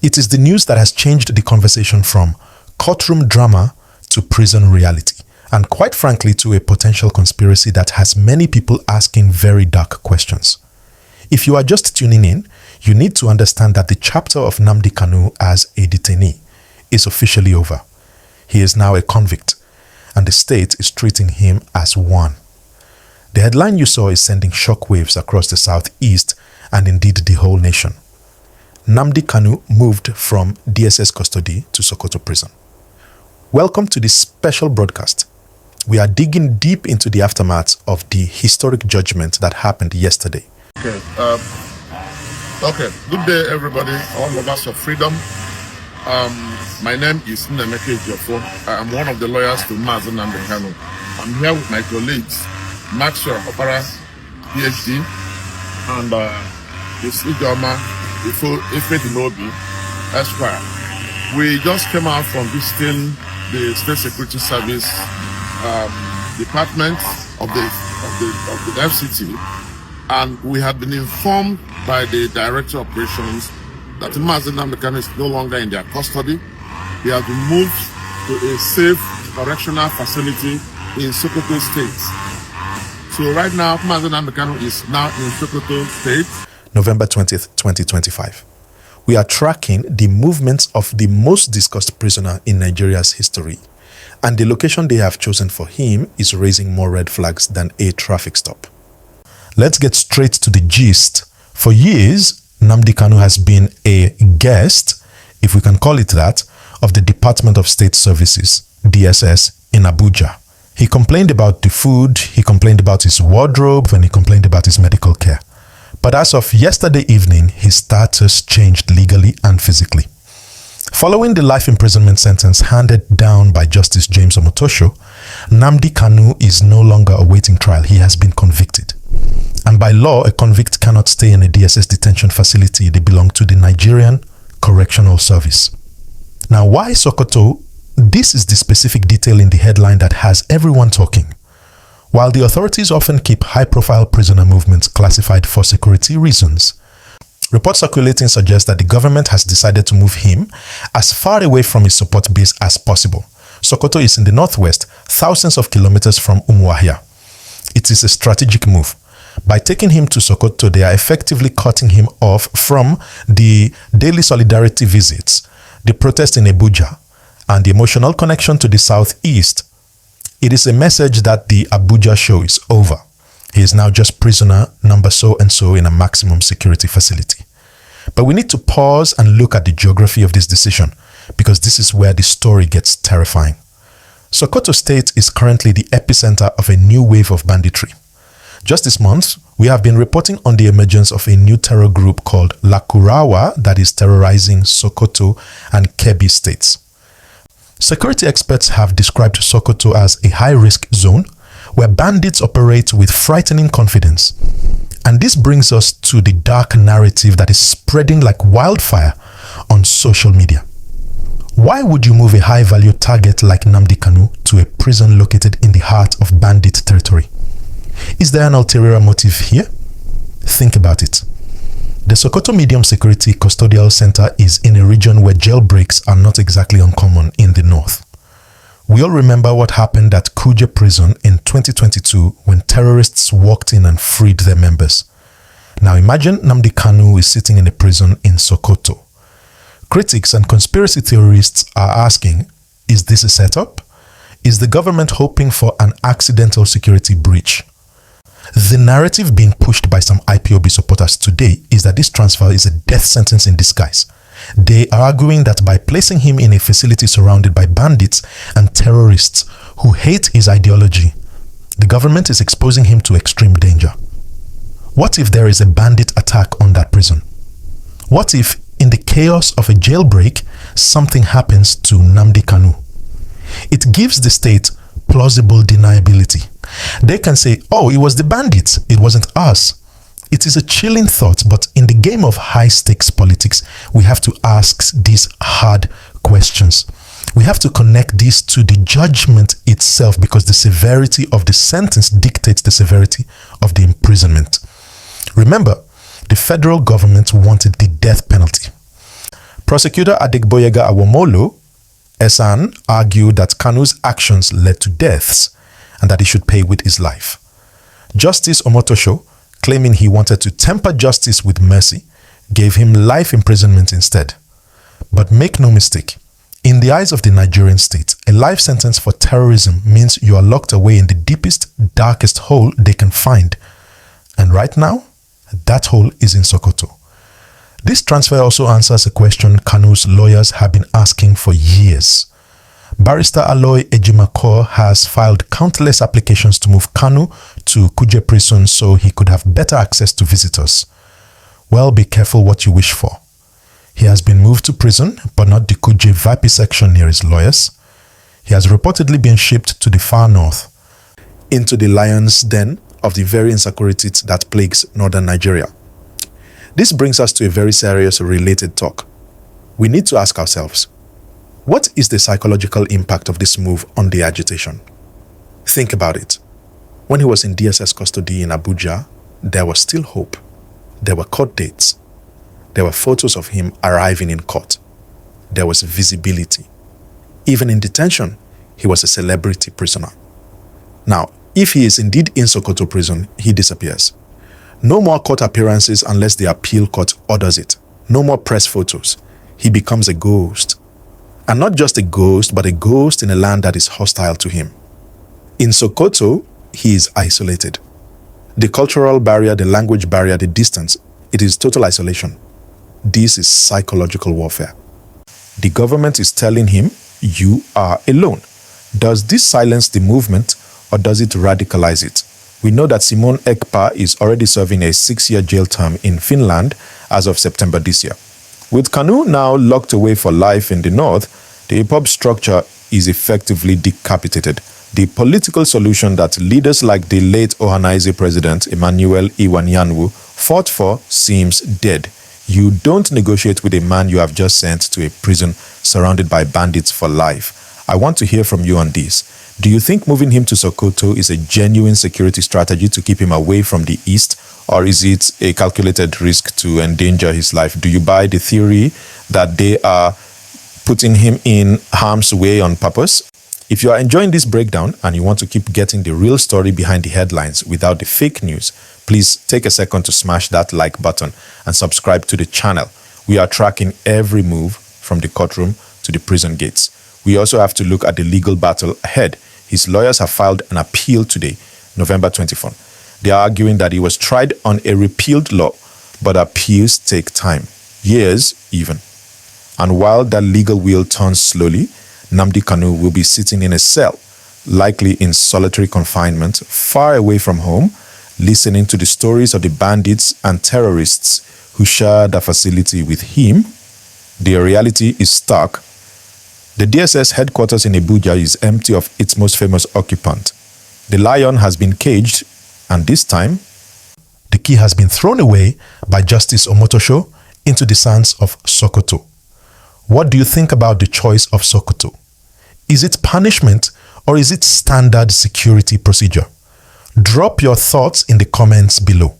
It is the news that has changed the conversation from courtroom drama to prison reality, and quite frankly to a potential conspiracy that has many people asking very dark questions. If you are just tuning in, you need to understand that the chapter of Nnamdi Kanu as a detainee is officially over. He is now a convict, and the state is treating him as one. The headline you saw is sending shockwaves across the southeast and indeed the whole nation. Nnamdi Kanu moved from DSS custody to Sokoto Prison. Welcome to this special broadcast. We are digging deep into the aftermath of the historic judgment that happened yesterday. Okay, good day everybody, all lovers of freedom. My name is Nnamdi Ejimako. I am one of the lawyers to Mazi Nnamdi Kanu. I'm here with my colleagues, Maxwell Opara, PhD, and this Ijoma Ifedinobi, Esquire. We just came out from visiting the State Security Service Department of the FCT, and we had been informed by the Director of Operations that Mazi Nnamdi Kanu is no longer in their custody. He has been moved to a safe correctional facility in Sokoto State. So right now, Mazi Nnamdi Kanu is now in Sokoto State. November 20th, 2025. We are tracking the movements of the most discussed prisoner in Nigeria's history, and the location they have chosen for him is raising more red flags than a traffic stop. Let's get straight to the gist. For years, Nnamdi Kanu has been a guest, if we can call it that, of the Department of State Services, DSS, in Abuja. He complained about the food, he complained about his wardrobe, and he complained about his medical care. But as of yesterday evening, his status changed legally and physically. Following the life imprisonment sentence handed down by Justice James Omotosho, Nnamdi Kanu is no longer awaiting trial. He has been convicted. And by law, a convict cannot stay in a DSS detention facility. They belong to the Nigerian Correctional Service. Now, why Sokoto? This is the specific detail in the headline that has everyone talking. While the authorities often keep high-profile prisoner movements classified for security reasons, reports circulating suggest that the government has decided to move him as far away from his support base as possible. Sokoto is in the northwest, thousands of kilometers from Umuahia. It is a strategic move. By taking him to Sokoto, they are effectively cutting him off from the daily solidarity visits, the protest in Abuja, and the emotional connection to the southeast. It is a message that the Abuja show is over. He is now just prisoner number so-and-so in a maximum security facility. But we need to pause and look at the geography of this decision, because this is where the story gets terrifying. Sokoto State is currently the epicenter of a new wave of banditry. Just this month, we have been reporting on the emergence of a new terror group called Lakurawa that is terrorizing Sokoto and Kebbi states. Security experts have described Sokoto as a high-risk zone where bandits operate with frightening confidence. And this brings us to the dark narrative that is spreading like wildfire on social media. Why would you move a high-value target like Nnamdi Kanu to a prison located in the heart of bandit territory? Is there an ulterior motive here? Think about it. The Sokoto Medium Security Custodial Center is in a region where jailbreaks are not exactly uncommon in the north. We all remember what happened at Kuje Prison in 2022 when terrorists walked in and freed their members. Now imagine Nnamdi Kanu is sitting in a prison in Sokoto. Critics and conspiracy theorists are asking, is this a setup? Is the government hoping for an accidental security breach? The narrative being pushed by some IPOB supporters today is that this transfer is a death sentence in disguise. They are arguing that by placing him in a facility surrounded by bandits and terrorists who hate his ideology, the government is exposing him to extreme danger. What if there is a bandit attack on that prison? What if, in the chaos of a jailbreak, something happens to Nnamdi Kanu? It gives the state plausible deniability. They can say, oh, it was the bandits, it wasn't us. It is a chilling thought, but in the game of high-stakes politics, we have to ask these hard questions. We have to connect this to the judgment itself, because the severity of the sentence dictates the severity of the imprisonment. Remember, the federal government wanted the death penalty. Prosecutor Adegboyega Awomolo, Esan, argued that Kanu's actions led to deaths and that he should pay with his life. Justice Omotosho, claiming he wanted to temper justice with mercy, gave him life imprisonment instead. But make no mistake, in the eyes of the Nigerian state, a life sentence for terrorism means you are locked away in the deepest, darkest hole they can find. And right now, that hole is in Sokoto. This transfer also answers a question Kanu's lawyers have been asking for years. Barrister Aloy Ejimakor has filed countless applications to move Kanu to Kuje Prison so he could have better access to visitors. Well, be careful what you wish for. He has been moved to prison, but not the Kuje VIP section near his lawyers. He has reportedly been shipped to the far north, into the lion's den of the very insecurity that plagues northern Nigeria. This brings us to a very serious related talk. We need to ask ourselves, what is the psychological impact of this move on the agitation? Think about it. When he was in DSS custody in Abuja, there was still hope. There were court dates. There were photos of him arriving in court. There was visibility. Even in detention, he was a celebrity prisoner. Now, if he is indeed in Sokoto prison, he disappears. No more court appearances unless the appeal court orders it. No more press photos. He becomes a ghost. And not just a ghost, but a ghost in a land that is hostile to him. In Sokoto, he is isolated. The cultural barrier, the language barrier, the distance, it is total isolation. This is psychological warfare. The government is telling him, you are alone. Does this silence the movement or does it radicalize it? We know that Simon Ekpa is already serving a 6-year jail term in Finland as of September this year. With Kanu now locked away for life in the north, the IPOB structure is effectively decapitated. The political solution that leaders like the late Ohanaeze president Emmanuel Iwanyanwu fought for seems dead. You don't negotiate with a man you have just sent to a prison surrounded by bandits for life. I want to hear from you on this. Do you think moving him to Sokoto is a genuine security strategy to keep him away from the east, or is it a calculated risk to endanger his life? Do you buy the theory that they are putting him in harm's way on purpose? If you are enjoying this breakdown and you want to keep getting the real story behind the headlines without the fake news, please take a second to smash that like button and subscribe to the channel. We are tracking every move from the courtroom to the prison gates. We also have to look at the legal battle ahead. His lawyers have filed an appeal today, November 24. They are arguing that he was tried on a repealed law, but appeals take time, years even. And while that legal wheel turns slowly, Nnamdi Kanu will be sitting in a cell, likely in solitary confinement, far away from home, listening to the stories of the bandits and terrorists who share the facility with him. The reality is stark. The DSS headquarters in Abuja is empty of its most famous occupant. The lion has been caged, and this time, the key has been thrown away by Justice Omotosho into the sands of Sokoto. What do you think about the choice of Sokoto? Is it punishment or is it standard security procedure? Drop your thoughts in the comments below.